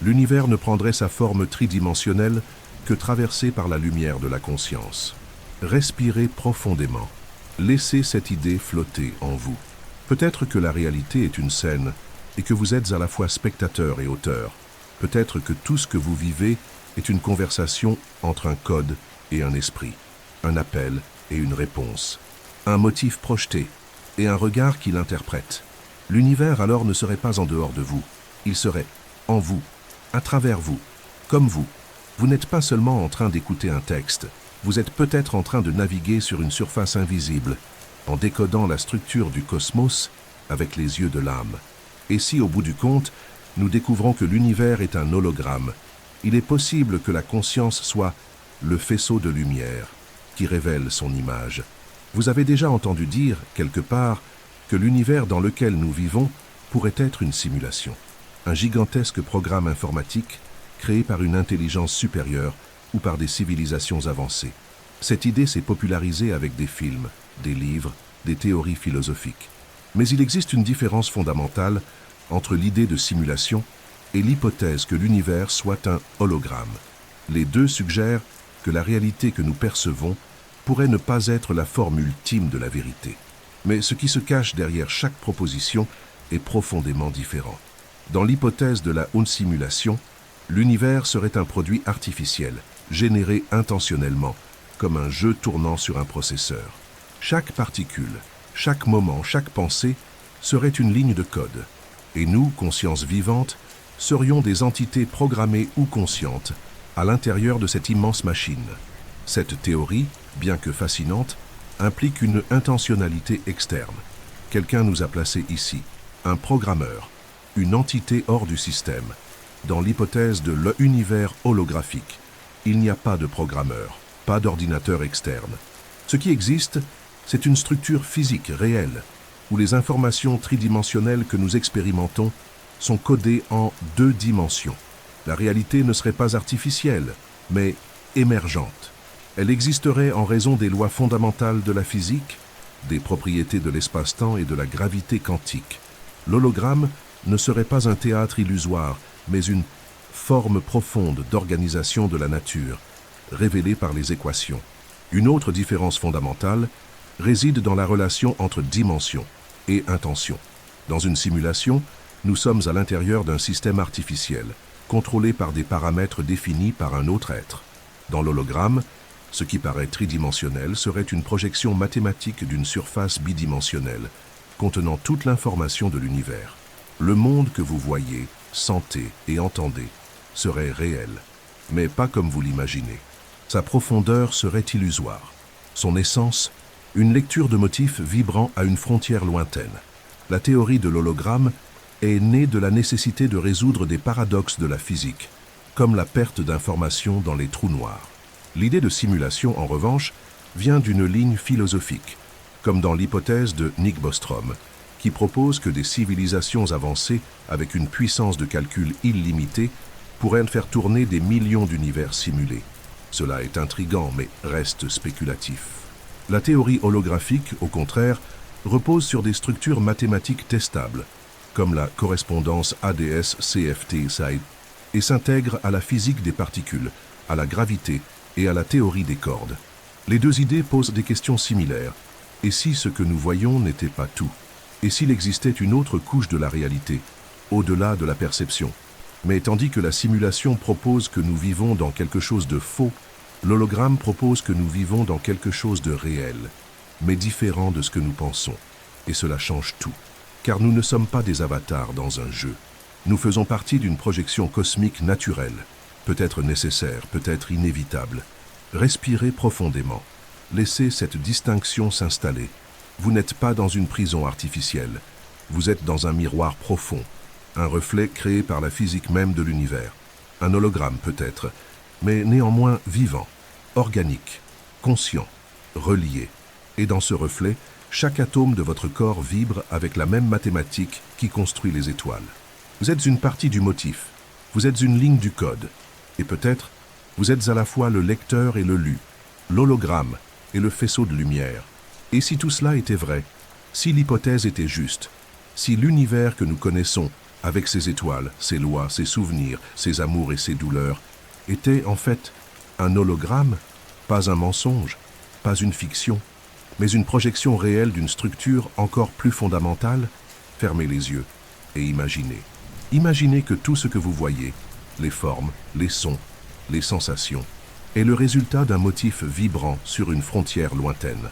l'univers ne prendrait sa forme tridimensionnelle que traversé par la lumière de la conscience. Respirez profondément. Laissez cette idée flotter en vous. Peut-être que la réalité est une scène et que vous êtes à la fois spectateur et auteur. Peut-être que tout ce que vous vivez est une conversation entre un code et un esprit, un appel et une réponse, un motif projeté et un regard qui l'interprète. L'univers alors ne serait pas en dehors de vous, il serait en vous, à travers vous, comme vous. Vous n'êtes pas seulement en train d'écouter un texte, vous êtes peut-être en train de naviguer sur une surface invisible, en décodant la structure du cosmos avec les yeux de l'âme. Et si, au bout du compte, nous découvrons que l'univers est un hologramme, il est possible que la conscience soit le faisceau de lumière qui révèle son image. Vous avez déjà entendu dire, quelque part, que l'univers dans lequel nous vivons pourrait être une simulation, un gigantesque programme informatique créé par une intelligence supérieure ou par des civilisations avancées. Cette idée s'est popularisée avec des films, des livres, des théories philosophiques. Mais il existe une différence fondamentale entre l'idée de simulation et l'hypothèse que l'univers soit un hologramme. Les deux suggèrent que la réalité que nous percevons pourrait ne pas être la forme ultime de la vérité. Mais ce qui se cache derrière chaque proposition est profondément différent. Dans l'hypothèse de la simulation, l'univers serait un produit artificiel, généré intentionnellement, comme un jeu tournant sur un processeur. Chaque particule, chaque moment, chaque pensée serait une ligne de code. Et nous, consciences vivantes, serions des entités programmées ou conscientes à l'intérieur de cette immense machine. Cette théorie, bien que fascinante, implique une intentionnalité externe. Quelqu'un nous a placés ici, un programmeur, une entité hors du système. Dans l'hypothèse de l'univers holographique, il n'y a pas de programmeur, pas d'ordinateur externe. Ce qui existe, c'est une structure physique réelle, où les informations tridimensionnelles que nous expérimentons sont codées en 2 dimensions. La réalité ne serait pas artificielle, mais émergente. Elle existerait en raison des lois fondamentales de la physique, des propriétés de l'espace-temps et de la gravité quantique. L'hologramme ne serait pas un théâtre illusoire, mais une forme profonde d'organisation de la nature, révélée par les équations. Une autre différence fondamentale réside dans la relation entre dimension et intention. Dans une simulation, nous sommes à l'intérieur d'un système artificiel, contrôlé par des paramètres définis par un autre être. Dans l'hologramme, ce qui paraît tridimensionnel serait une projection mathématique d'une surface bidimensionnelle, contenant toute l'information de l'univers. Le monde que vous voyez, sentez et entendez serait réel, mais pas comme vous l'imaginez. Sa profondeur serait illusoire. Son essence, une lecture de motifs vibrant à une frontière lointaine. La théorie de l'hologramme est née de la nécessité de résoudre des paradoxes de la physique, comme la perte d'informations dans les trous noirs. L'idée de simulation, en revanche, vient d'une ligne philosophique, comme dans l'hypothèse de Nick Bostrom, qui propose que des civilisations avancées avec une puissance de calcul illimitée pourraient faire tourner des millions d'univers simulés. Cela est intriguant, mais reste spéculatif. La théorie holographique, au contraire, repose sur des structures mathématiques testables, comme la correspondance ADS-CFT-SIDE, et s'intègre à la physique des particules, à la gravité et à la théorie des cordes. Les deux idées posent des questions similaires. Et si ce que nous voyons n'était pas tout? Et s'il existait une autre couche de la réalité, au-delà de la perception? Mais tandis que la simulation propose que nous vivons dans quelque chose de faux, l'hologramme propose que nous vivons dans quelque chose de réel, mais différent de ce que nous pensons. Et cela change tout. Car nous ne sommes pas des avatars dans un jeu. Nous faisons partie d'une projection cosmique naturelle, peut-être nécessaire, peut-être inévitable. Respirez profondément. Laissez cette distinction s'installer. Vous n'êtes pas dans une prison artificielle. Vous êtes dans un miroir profond, un reflet créé par la physique même de l'univers. Un hologramme peut-être, mais néanmoins vivant, organique, conscient, relié. Et dans ce reflet, chaque atome de votre corps vibre avec la même mathématique qui construit les étoiles. Vous êtes une partie du motif, vous êtes une ligne du code. Et peut-être, vous êtes à la fois le lecteur et le lu, l'hologramme et le faisceau de lumière. Et si tout cela était vrai, si l'hypothèse était juste, si l'univers que nous connaissons, avec ses étoiles, ses lois, ses souvenirs, ses amours et ses douleurs, était en fait un hologramme, pas un mensonge, pas une fiction, mais une projection réelle d'une structure encore plus fondamentale, fermez les yeux et imaginez. Imaginez que tout ce que vous voyez, les formes, les sons, les sensations, est le résultat d'un motif vibrant sur une frontière lointaine.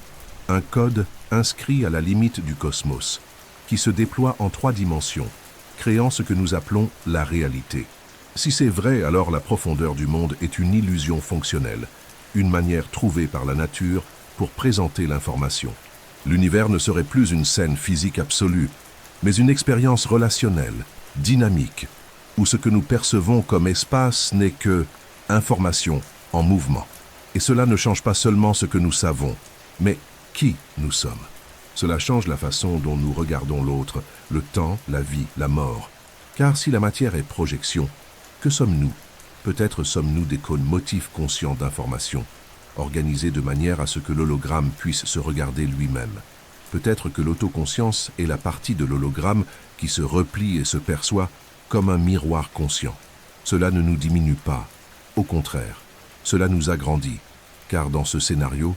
Un code inscrit à la limite du cosmos, qui se déploie en 3 dimensions, créant ce que nous appelons la réalité. Si c'est vrai, alors la profondeur du monde est une illusion fonctionnelle, une manière trouvée par la nature pour présenter l'information. L'univers ne serait plus une scène physique absolue, mais une expérience relationnelle, dynamique, où ce que nous percevons comme espace n'est que information en mouvement. Et cela ne change pas seulement ce que nous savons, mais qui nous sommes. Cela change la façon dont nous regardons l'autre, le temps, la vie, la mort. Car si la matière est projection, que sommes-nous? Peut-être sommes-nous des cônes motifs conscients d'information, organisés de manière à ce que l'hologramme puisse se regarder lui-même. Peut-être que l'autoconscience est la partie de l'hologramme qui se replie et se perçoit comme un miroir conscient. Cela ne nous diminue pas. Au contraire, cela nous agrandit, car dans ce scénario,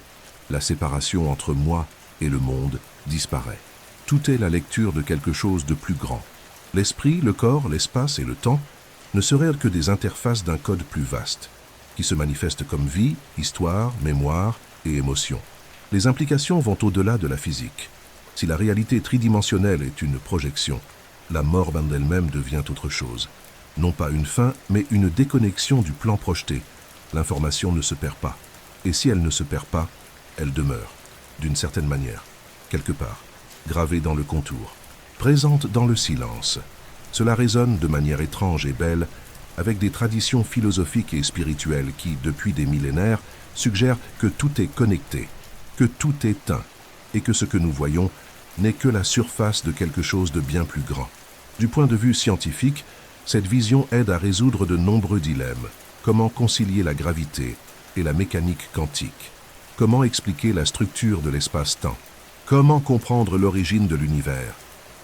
la séparation entre moi et le monde disparaît. Tout est la lecture de quelque chose de plus grand. L'esprit, le corps, l'espace et le temps ne seraient que des interfaces d'un code plus vaste, qui se manifeste comme vie, histoire, mémoire et émotion. Les implications vont au-delà de la physique. Si la réalité tridimensionnelle est une projection, la mort d'elle-même devient autre chose. Non pas une fin, mais une déconnexion du plan projeté. L'information ne se perd pas. Et si elle ne se perd pas, elle demeure, d'une certaine manière, quelque part, gravée dans le contour, présente dans le silence. Cela résonne de manière étrange et belle avec des traditions philosophiques et spirituelles qui, depuis des millénaires, suggèrent que tout est connecté, que tout est un, et que ce que nous voyons n'est que la surface de quelque chose de bien plus grand. Du point de vue scientifique, cette vision aide à résoudre de nombreux dilemmes. Comment concilier la gravité et la mécanique quantique? Comment expliquer la structure de l'espace-temps? Comment comprendre l'origine de l'univers?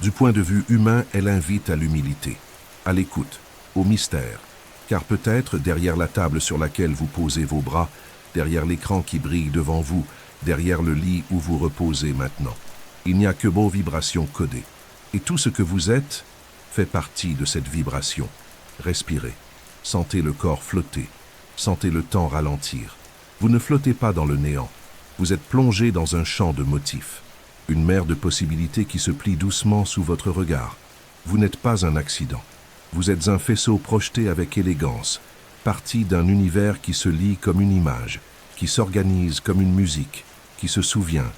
Du point de vue humain, elle invite à l'humilité, à l'écoute, au mystère, car peut-être derrière la table sur laquelle vous posez vos bras, derrière l'écran qui brille devant vous, derrière le lit où vous reposez maintenant, il n'y a que vos vibrations codées. Et tout ce que vous êtes fait partie de cette vibration. Respirez, sentez le corps flotter, sentez le temps ralentir. Vous ne flottez pas dans le néant, vous êtes plongé dans un champ de motifs, une mer de possibilités qui se plie doucement sous votre regard. Vous n'êtes pas un accident, vous êtes un faisceau projeté avec élégance, partie d'un univers qui se lit comme une image, qui s'organise comme une musique, qui se souvient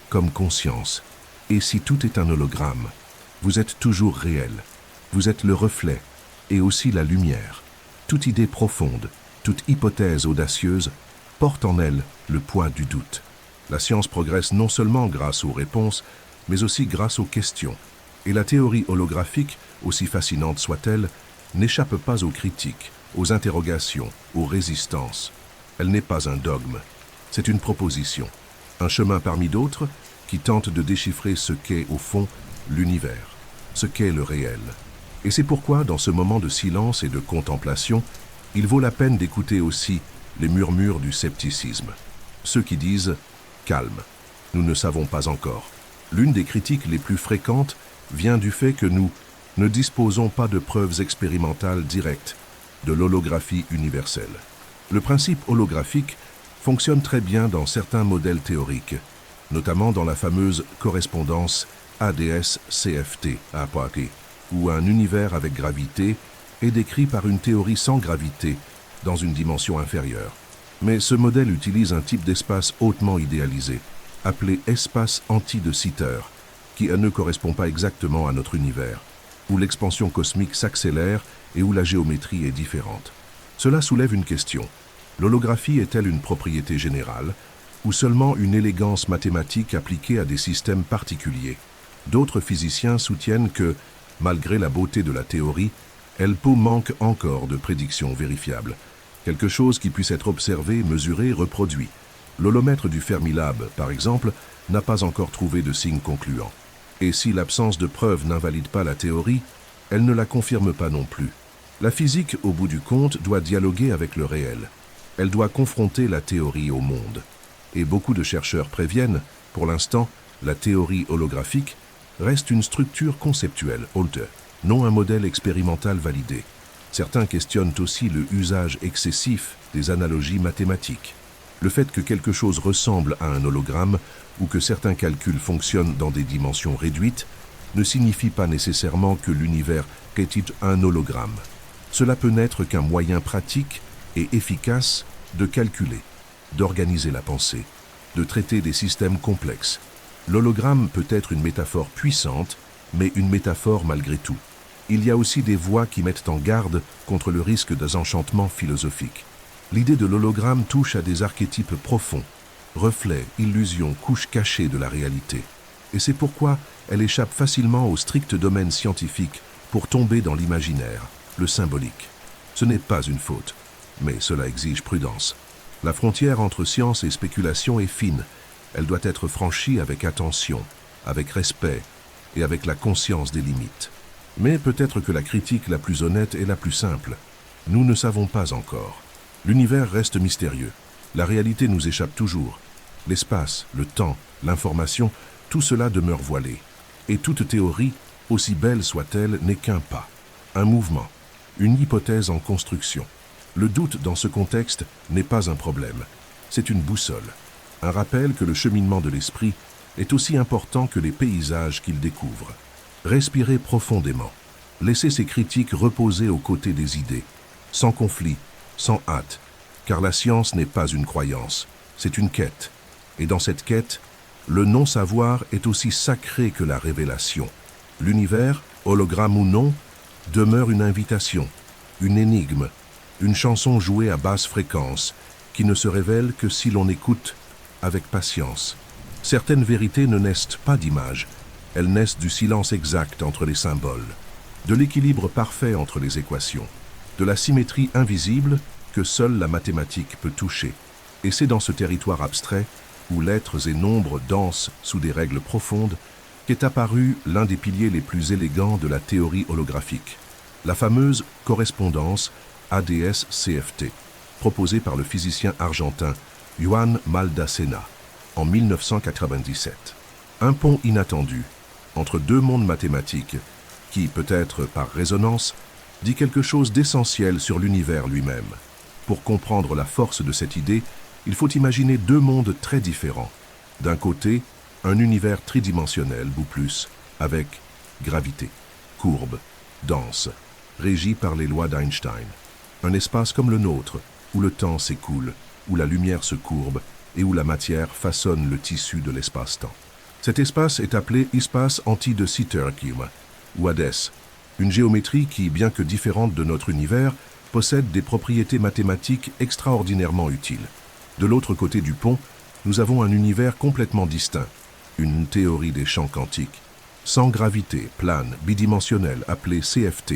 comme conscience. Et si tout est un hologramme, vous êtes toujours réel, vous êtes le reflet et aussi la lumière. Toute idée profonde, toute hypothèse audacieuse porte en elle le poids du doute. La science progresse non seulement grâce aux réponses, mais aussi grâce aux questions. Et la théorie holographique, aussi fascinante soit-elle, n'échappe pas aux critiques, aux interrogations, aux résistances. Elle n'est pas un dogme, c'est une proposition, un chemin parmi d'autres qui tente de déchiffrer ce qu'est au fond l'univers, ce qu'est le réel. Et c'est pourquoi, dans ce moment de silence et de contemplation, il vaut la peine d'écouter aussi les murmures du scepticisme. Ceux qui disent « calme, Nous ne savons pas encore. L'une des critiques les plus fréquentes vient du fait que nous ne disposons pas de preuves expérimentales directes de l'holographie universelle. Le principe holographique fonctionne très bien dans certains modèles théoriques, notamment dans la fameuse correspondance ADS-CFT, où un univers avec gravité est décrit par une théorie sans gravité dans une dimension inférieure. Mais ce modèle utilise un type d'espace hautement idéalisé, appelé espace anti-de Sitter, qui ne correspond pas exactement à notre univers, où l'expansion cosmique s'accélère et où la géométrie est différente. Cela soulève une question. L'holographie est-elle une propriété générale ou seulement une élégance mathématique appliquée à des systèmes particuliers? D'autres physiciens soutiennent que, malgré la beauté de la théorie, elle manque encore de prédictions vérifiables, quelque chose qui puisse être observé, mesuré, reproduit. L'holomètre du Fermilab, par exemple, n'a pas encore trouvé de signe concluant. Et si l'absence de preuves n'invalide pas la théorie, elle ne la confirme pas non plus. La physique, au bout du compte, doit dialoguer avec le réel. Elle doit confronter la théorie au monde. Et beaucoup de chercheurs préviennent, pour l'instant, la théorie holographique reste une structure conceptuelle, non un modèle expérimental validé. Certains questionnent aussi le usage excessif des analogies mathématiques. Le fait que quelque chose ressemble à un hologramme ou que certains calculs fonctionnent dans des dimensions réduites ne signifie pas nécessairement que l'univers est un hologramme. Cela peut n'être qu'un moyen pratique et efficace de calculer, d'organiser la pensée, de traiter des systèmes complexes. L'hologramme peut être une métaphore puissante, mais une métaphore malgré tout. Il y a aussi des voix qui mettent en garde contre le risque des enchantements philosophiques. L'idée de l'hologramme touche à des archétypes profonds, reflets, illusions, couches cachées de la réalité. Et c'est pourquoi elle échappe facilement au strict domaine scientifique pour tomber dans l'imaginaire, le symbolique. Ce n'est pas une faute, mais cela exige prudence. La frontière entre science et spéculation est fine. Elle doit être franchie avec attention, avec respect et avec la conscience des limites. Mais peut-être que la critique la plus honnête est la plus simple. Nous ne savons pas encore. L'univers reste mystérieux. La réalité nous échappe toujours. L'espace, le temps, l'information, tout cela demeure voilé. Et toute théorie, aussi belle soit-elle, n'est qu'un pas, un mouvement, une hypothèse en construction. Le doute dans ce contexte n'est pas un problème, c'est une boussole. Un rappel que le cheminement de l'esprit est aussi important que les paysages qu'il découvre. Respirez profondément. Laissez ces critiques reposer aux côtés des idées, sans conflit, sans hâte, car la science n'est pas une croyance, c'est une quête. Et dans cette quête, le non-savoir est aussi sacré que la révélation. L'univers, hologramme ou non, demeure une invitation, une énigme, une chanson jouée à basse fréquence, qui ne se révèle que si l'on écoute avec patience. Certaines vérités ne naissent pas d'images, elles naissent du silence exact entre les symboles, de l'équilibre parfait entre les équations, de la symétrie invisible que seule la mathématique peut toucher. Et c'est dans ce territoire abstrait, où lettres et nombres dansent sous des règles profondes, qu'est apparu l'un des piliers les plus élégants de la théorie holographique, la fameuse correspondance ADS-CFT, proposée par le physicien argentin Juan Maldacena en 1997. Un pont inattendu entre deux mondes mathématiques qui, peut-être par résonance, dit quelque chose d'essentiel sur l'univers lui-même. Pour comprendre la force de cette idée, il faut imaginer deux mondes très différents. D'un côté, un univers tridimensionnel ou plus, avec gravité, courbe, dense, régi par les lois d'Einstein. Un espace comme le nôtre, où le temps s'écoule, où la lumière se courbe et où la matière façonne le tissu de l'espace-temps. Cet espace est appelé espace anti-de Sitter, ou Hadès, une géométrie qui, bien que différente de notre univers, possède des propriétés mathématiques extraordinairement utiles. De l'autre côté du pont, nous avons un univers complètement distinct, une théorie des champs quantiques, sans gravité, plane, bidimensionnelle, appelée CFT.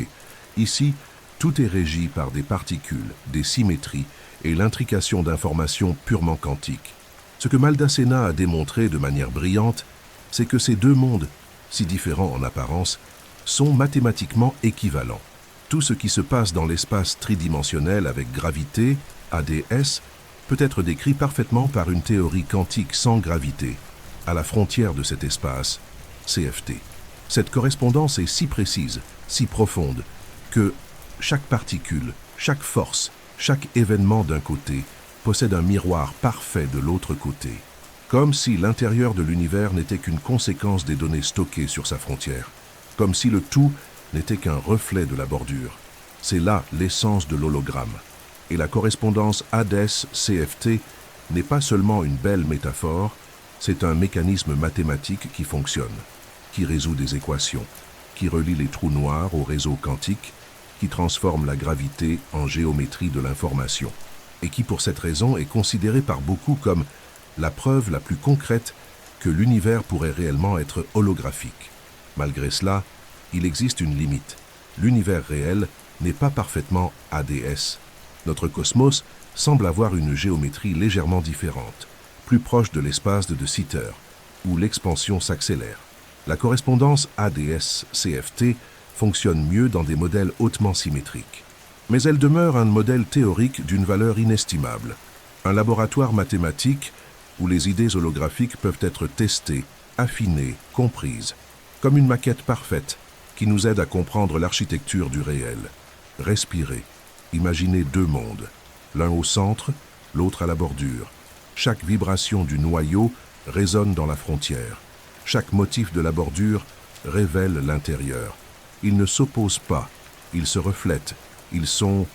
Ici, tout est régi par des particules, des symétries et l'intrication d'informations purement quantiques. Ce que Maldacena a démontré de manière brillante, c'est que ces deux mondes, si différents en apparence, sont mathématiquement équivalents. Tout ce qui se passe dans l'espace tridimensionnel avec gravité, ADS, peut être décrit parfaitement par une théorie quantique sans gravité, à la frontière de cet espace, CFT. Cette correspondance est si précise, si profonde, que chaque particule, chaque force, chaque événement d'un côté possède un miroir parfait de l'autre côté, comme si l'intérieur de l'univers n'était qu'une conséquence des données stockées sur sa frontière, comme si le tout n'était qu'un reflet de la bordure. C'est là l'essence de l'hologramme. Et la correspondance Hades-CFT n'est pas seulement une belle métaphore, c'est un mécanisme mathématique qui fonctionne, qui résout des équations, qui relie les trous noirs au réseau quantique, qui transforme la gravité en géométrie de l'information, et qui pour cette raison est considéré par beaucoup comme la preuve la plus concrète que l'univers pourrait réellement être holographique. Malgré cela, il existe une limite. L'univers réel n'est pas parfaitement ADS. Notre cosmos semble avoir une géométrie légèrement différente, plus proche de l'espace de Sitter, où l'expansion s'accélère. La correspondance ADS-CFT fonctionne mieux dans des modèles hautement symétriques. Mais elle demeure un modèle théorique d'une valeur inestimable, un laboratoire mathématique où les idées holographiques peuvent être testées, affinées, comprises, comme une maquette parfaite qui nous aide à comprendre l'architecture du réel. Respirer, imaginer deux mondes, l'un au centre, l'autre à la bordure. Chaque vibration du noyau résonne dans la frontière. Chaque motif de la bordure révèle l'intérieur. Ils ne s'opposent pas, ils se reflètent, ils sont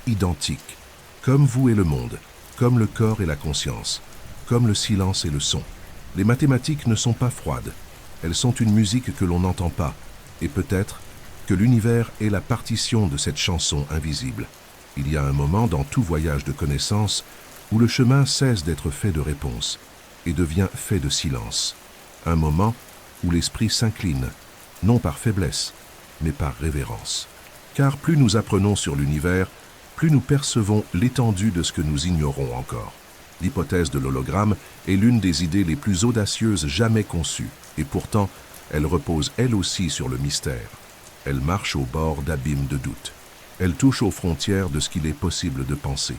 identiques, comme vous et le monde, comme le corps et la conscience, comme le silence et le son. Les mathématiques ne sont pas froides, elles sont une musique que l'on n'entend pas, et peut-être que l'univers est la partition de cette chanson invisible. Il y a un moment dans tout voyage de connaissance où le chemin cesse d'être fait de réponses et devient fait de silence. Un moment où l'esprit s'incline, non par faiblesse, mais par révérence. Car plus nous apprenons sur l'univers, plus nous percevons l'étendue de ce que nous ignorons encore. L'hypothèse de l'hologramme est l'une des idées les plus audacieuses jamais conçues, et pourtant, elle repose elle aussi sur le mystère. Elle marche au bord d'abîmes de doute. Elle touche aux frontières de ce qu'il est possible de penser.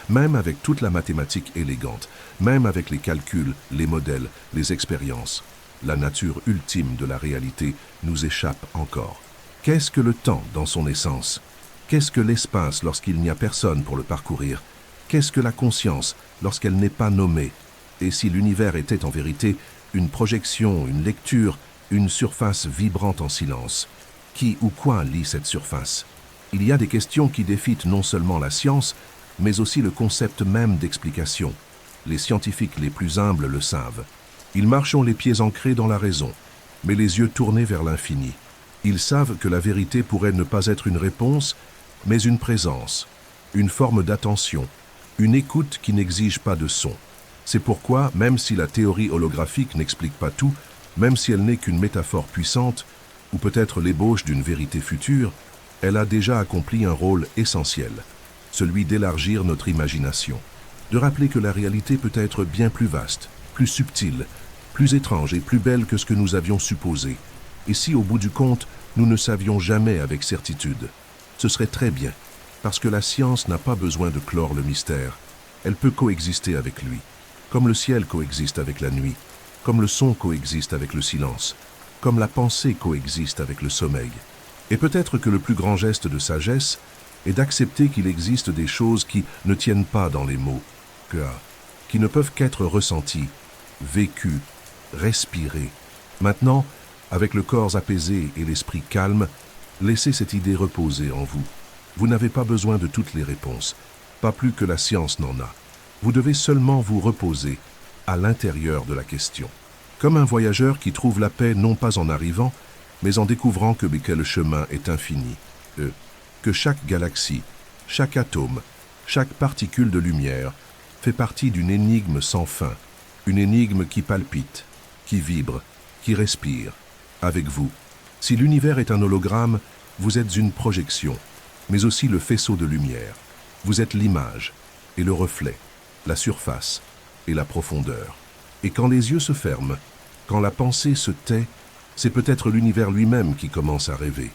Même avec toute la mathématique élégante, même avec les calculs, les modèles, les expériences, la nature ultime de la réalité nous échappe encore. Qu'est-ce que le temps dans son essence? Qu'est-ce que l'espace lorsqu'il n'y a personne pour le parcourir? Qu'est-ce que la conscience lorsqu'elle n'est pas nommée? Et si l'univers était en vérité une projection, une lecture, une surface vibrante en silence? Qui ou quoi lit cette surface? Il y a des questions qui défient non seulement la science, mais aussi le concept même d'explication. Les scientifiques les plus humbles le savent. Ils marchent les pieds ancrés dans la raison, mais les yeux tournés vers l'infini. Ils savent que la vérité pourrait ne pas être une réponse, mais une présence, une forme d'attention, une écoute qui n'exige pas de son. C'est pourquoi, même si la théorie holographique n'explique pas tout, même si elle n'est qu'une métaphore puissante, ou peut-être l'ébauche d'une vérité future, elle a déjà accompli un rôle essentiel, celui d'élargir notre imagination, de rappeler que la réalité peut être bien plus vaste, plus subtile, plus étrange et plus belle que ce que nous avions supposé. Et si, au bout du compte, nous ne savions jamais avec certitude, ce serait très bien, parce que la science n'a pas besoin de clore le mystère. Elle peut coexister avec lui, comme le ciel coexiste avec la nuit, comme le son coexiste avec le silence, comme la pensée coexiste avec le sommeil. Et peut-être que le plus grand geste de sagesse est d'accepter qu'il existe des choses qui ne tiennent pas dans les mots, qui ne peuvent qu'être ressenties, vécues, respirées. Maintenant, avec le corps apaisé et l'esprit calme, laissez cette idée reposer en vous. Vous n'avez pas besoin de toutes les réponses, pas plus que la science n'en a. Vous devez seulement vous reposer à l'intérieur de la question. Comme un voyageur qui trouve la paix non pas en arrivant, mais en découvrant que le chemin est infini, que chaque galaxie, chaque atome, chaque particule de lumière fait partie d'une énigme sans fin, une énigme qui palpite, qui vibre, qui respire, avec vous. Si l'univers est un hologramme, vous êtes une projection, mais aussi le faisceau de lumière. Vous êtes l'image et le reflet, la surface et la profondeur. Et quand les yeux se ferment, quand la pensée se tait, c'est peut-être l'univers lui-même qui commence à rêver.